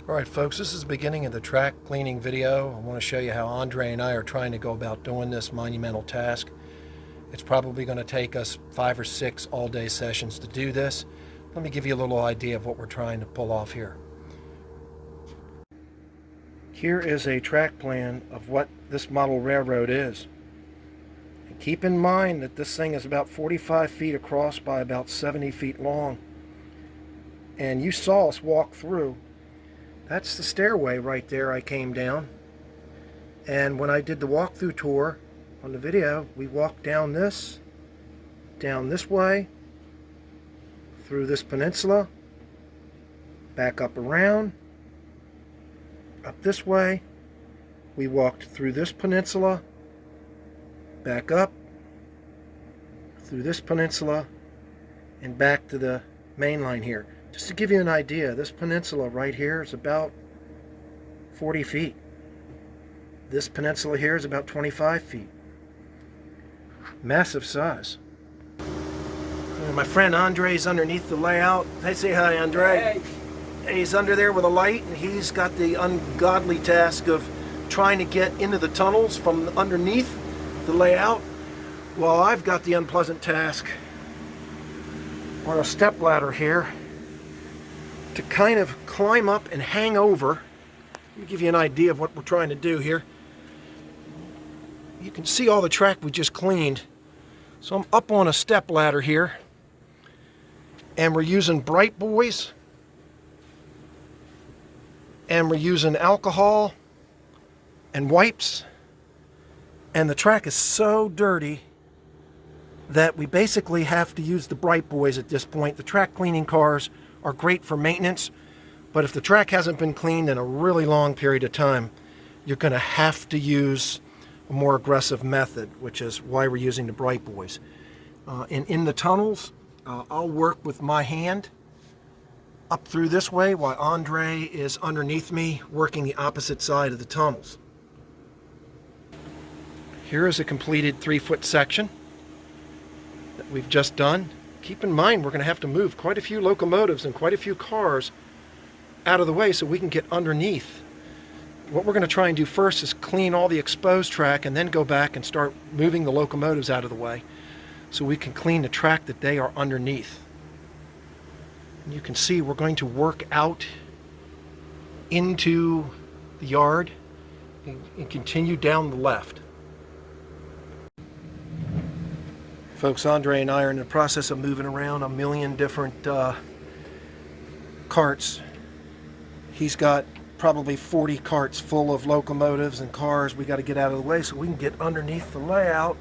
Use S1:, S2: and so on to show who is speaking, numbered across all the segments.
S1: Alright folks, this is the beginning of the track cleaning video. I want to show you how Andre and I are trying to go about doing this monumental task. It's probably going to take us 5 or 6 all-day sessions to do this. Let me give you a little idea of what we're trying to pull off here. Here is a track plan of what this model railroad is. And keep in mind that this thing is about 45 feet across by about 70 feet long. And you saw us walk through. That's the stairway right there I came down. And when I did the walkthrough tour on the video, we walked down this way, through this peninsula, back up around, up this way. We walked through this peninsula, back up, through this peninsula, and back to the main line here. Just to give you an idea, this peninsula right here is about 40 feet. This peninsula here is about 25 feet. Massive size. And my friend Andre's underneath the layout. Hey, say hi, Andre. Hey. He's under there with a light, and he's got the ungodly task of trying to get into the tunnels from underneath the layout, while I've got the unpleasant task on a step ladder here to kind of climb up and hang over. Let me give you an idea of what we're trying to do here. You can see all the track we just cleaned. So I'm up on a step ladder here, and we're using Bright Boys, and we're using alcohol and wipes, and the track is so dirty that we basically have to use the Bright Boys at this point. The track cleaning cars are great for maintenance, but if the track hasn't been cleaned in a really long period of time, you're going to have to use a more aggressive method, which is why we're using the Bright Boys. And in the tunnels, I'll work with my hand up through this way while Andre is underneath me working the opposite side of the tunnels. Here is a completed 3-foot section that we've just done. Keep in mind, we're going to have to move quite a few locomotives and quite a few cars out of the way so we can get underneath. What we're going to try and do first is clean all the exposed track and then go back and start moving the locomotives out of the way so we can clean the track that they are underneath. And you can see we're going to work out into the yard and continue down the left. Folks, Andre and I are in the process of moving around a million different carts. He's got probably 40 carts full of locomotives and cars we got to get out of the way so we can get underneath the layout,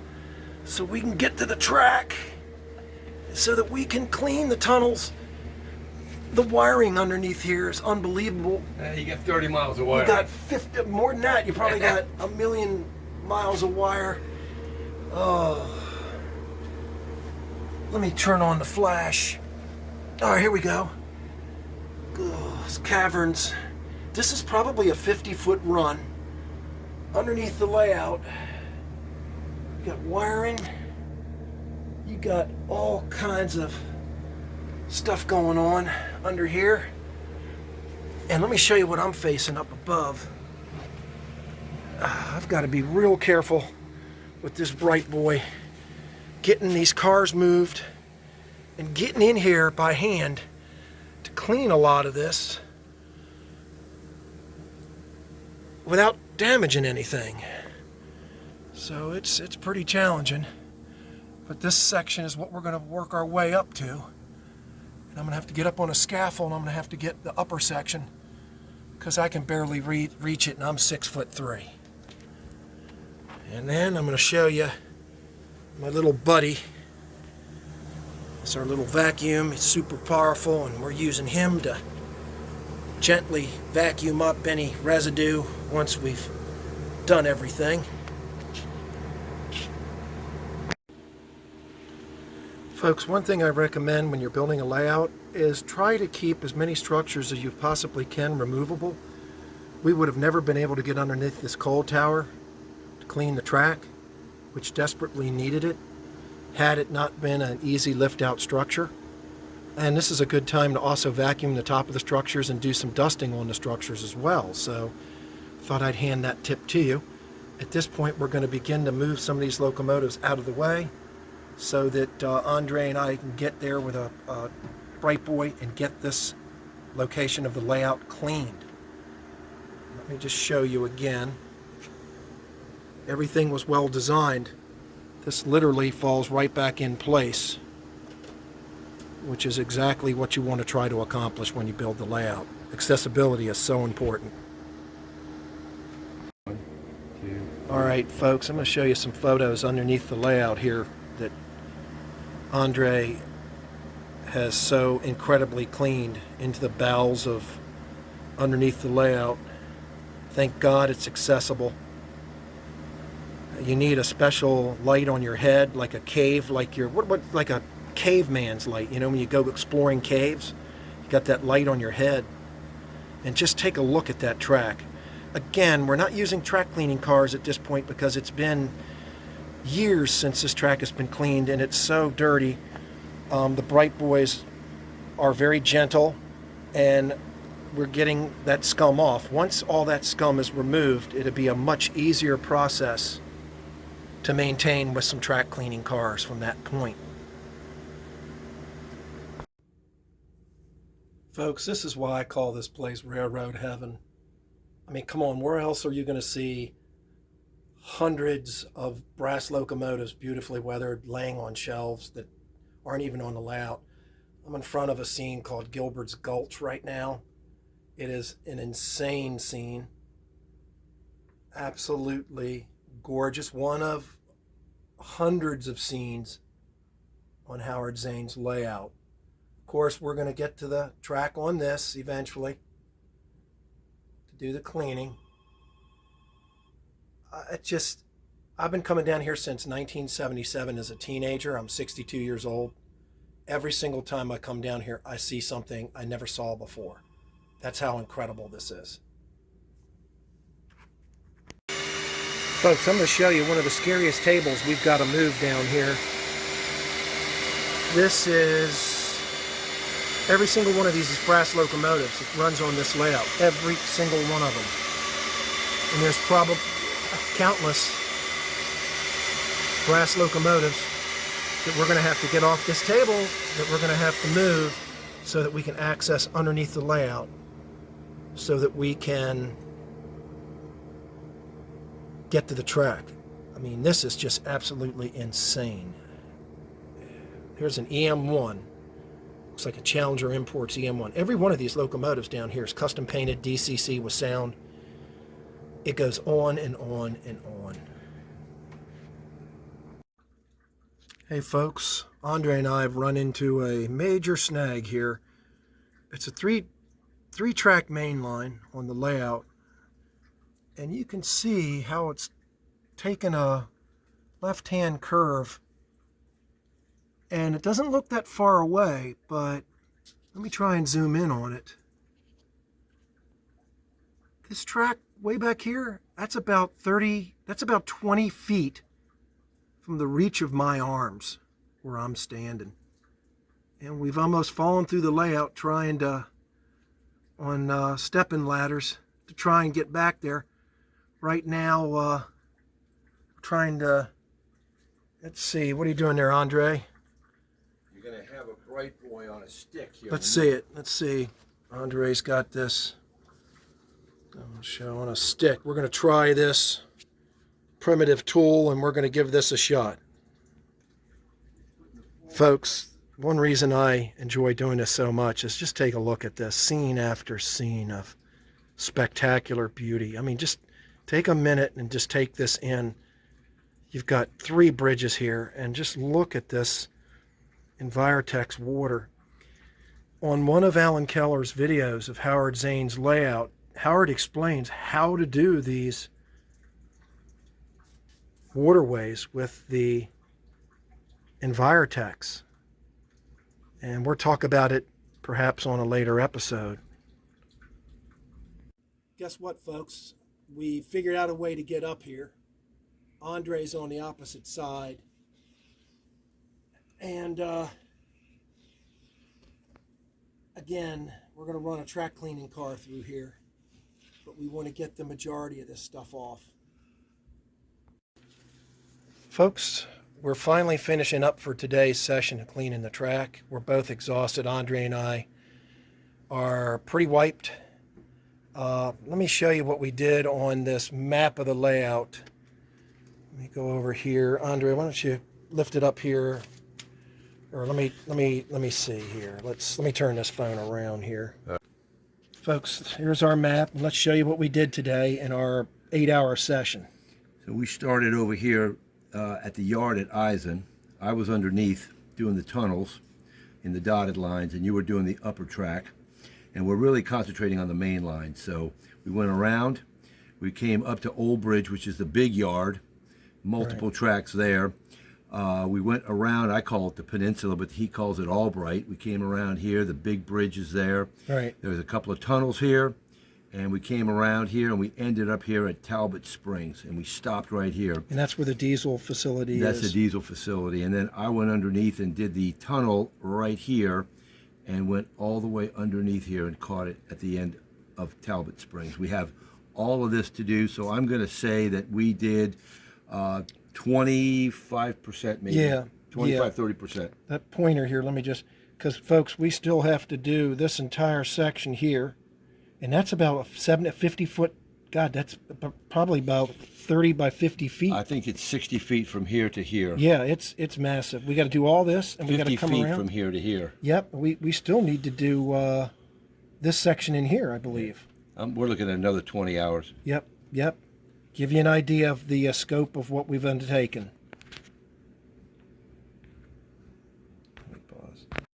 S1: so we can get to the track, so that we can clean the tunnels. The wiring underneath here is unbelievable.
S2: You got 30 miles of wire.
S1: You got 50, more than that. You probably got a million miles of wire. Oh. Let me turn on the flash. All right, here we go. Oh, it's caverns. This is probably a 50-foot run underneath the layout. You got wiring. You got all kinds of stuff going on under here. And let me show you what I'm facing up above. I've got to be real careful with this Bright Boy, getting these cars moved and getting in here by hand to clean a lot of this without damaging anything. So it's pretty challenging, but this section is what we're going to work our way up to. And I'm going to have to get up on a scaffold, and I'm going to have to get the upper section because I can barely reach it, and I'm 6'3". And then I'm going to show you my little buddy. It's our little vacuum. It's super powerful, and we're using him to gently vacuum up any residue once we've done everything. Folks, one thing I recommend when you're building a layout is try to keep as many structures as you possibly can removable. We would have never been able to get underneath this coal tower to clean the track, which desperately needed it, had it not been an easy lift out structure. And this is a good time to also vacuum the top of the structures and do some dusting on the structures as well. So thought I'd hand that tip to you. At this point, we're going to begin to move some of these locomotives out of the way so that Andre and I can get there with a bright boy and get this location of the layout cleaned. Let me just show you again. Everything was well designed. This literally falls right back in place, which is exactly what you want to try to accomplish when you build the layout. Accessibility is so important. All right, folks, I'm going to show you some photos underneath the layout here that Andre has so incredibly cleaned into the bowels of underneath the layout. Thank God it's accessible. You need a special light on your head, like a cave, like like a caveman's light. You know, when you go exploring caves, you got that light on your head. And just take a look at that track. Again, we're not using track cleaning cars at this point because it's been years since this track has been cleaned and it's so dirty. The Bright Boys are very gentle and we're getting that scum off. Once all that scum is removed, it'll be a much easier process to maintain with some track cleaning cars from that point. Folks, this is why I call this place railroad heaven. I mean, come on, where else are you going to see hundreds of brass locomotives beautifully weathered laying on shelves that aren't even on the layout? I'm in front of a scene called Gilbert's Gulch right now. It is an insane scene. Absolutely gorgeous. One of hundreds of scenes on Howard Zane's layout. Of course, we're going to get to the track on this eventually to do the cleaning. I've been coming down here since 1977 as a teenager. I'm 62 years old. Every single time I come down here, I see something I never saw before. That's how incredible this is. Folks, I'm going to show you one of the scariest tables we've got to move down here. This is, every single one of these is brass locomotives. It runs on this layout, every single one of them. And there's probably countless brass locomotives that we're going to have to get off this table, that we're going to have to move so that we can access underneath the layout, so that we can get to the track. I mean, this is just absolutely insane. Here's an EM1. Looks like a Challenger Imports EM1. Every one of these locomotives down here is custom painted, DCC with sound. It goes on and on and on. Hey folks, Andre and I have run into a major snag here. It's a three-track main line on the layout, and you can see how it's taken a left-hand curve, and it doesn't look that far away, but let me try and zoom in on it. This track way back here, that's about 20 feet from the reach of my arms where I'm standing. And we've almost fallen through the layout trying to, on stepping ladders, to try and get back there. Right now, trying to, let's see, what are you doing there, Andre?
S2: You're going to have a bright boy on a stick here.
S1: Let's see it. Let's see. Andre's got this. I'll show on a stick. We're going to try this primitive tool and we're going to give this a shot. Folks, one reason I enjoy doing this so much is just take a look at this scene after scene of spectacular beauty. I mean, just take a minute and just take this in. You've got 3 bridges here and just look at this Envirotex water. On one of Alan Keller's videos of Howard Zane's layout, Howard explains how to do these waterways with the Envirotex. And we'll talk about it perhaps on a later episode. Guess what, folks? We figured out a way to get up here. Andre's on the opposite side. And again, we're going to run a track cleaning car through here, but we want to get the majority of this stuff off. Folks, we're finally finishing up for today's session of cleaning the track. We're both exhausted. Andre and I are pretty wiped. Let me show you what we did on this map of the layout. Let me go over here. Andre, why don't you lift it up here? Or let me see here. Let me turn this phone around here. Folks, here's our map. Let's show you what we did today in our 8-hour session.
S2: So we started over here at the yard at Eisen. I was underneath doing the tunnels in the dotted lines, and you were doing the upper track. And we're really concentrating on the main line. So we went around. We came up to Old Bridge, which is the big yard. Multiple tracks there. We went around, I call it the peninsula, but he calls it Albright. We came around here, the big bridge is there.
S1: Right.
S2: There was a couple of tunnels here, and we came around here, and we ended up here at Talbot Springs, and we stopped right here.
S1: And that's where the diesel facility is.
S2: That's the diesel facility. And then I went underneath and did the tunnel right here, and went all the way underneath here and caught it at the end of Talbot Springs. We have all of this to do, so I'm going to say that we did 25% maybe.
S1: Yeah.
S2: 30%.
S1: That pointer here, let me just, because folks, we still have to do this entire section here, and that's about a 50 foot, God, that's probably about 30 by 50 feet.
S2: I think it's 60 feet from here to here.
S1: Yeah, it's massive. We got to do all this, and we got to come
S2: 50 feet
S1: around
S2: from here to here.
S1: Yep, we still need to do this section in here, I believe.
S2: We're looking at another 20 hours.
S1: Yep. Give you an idea of the scope of what we've undertaken.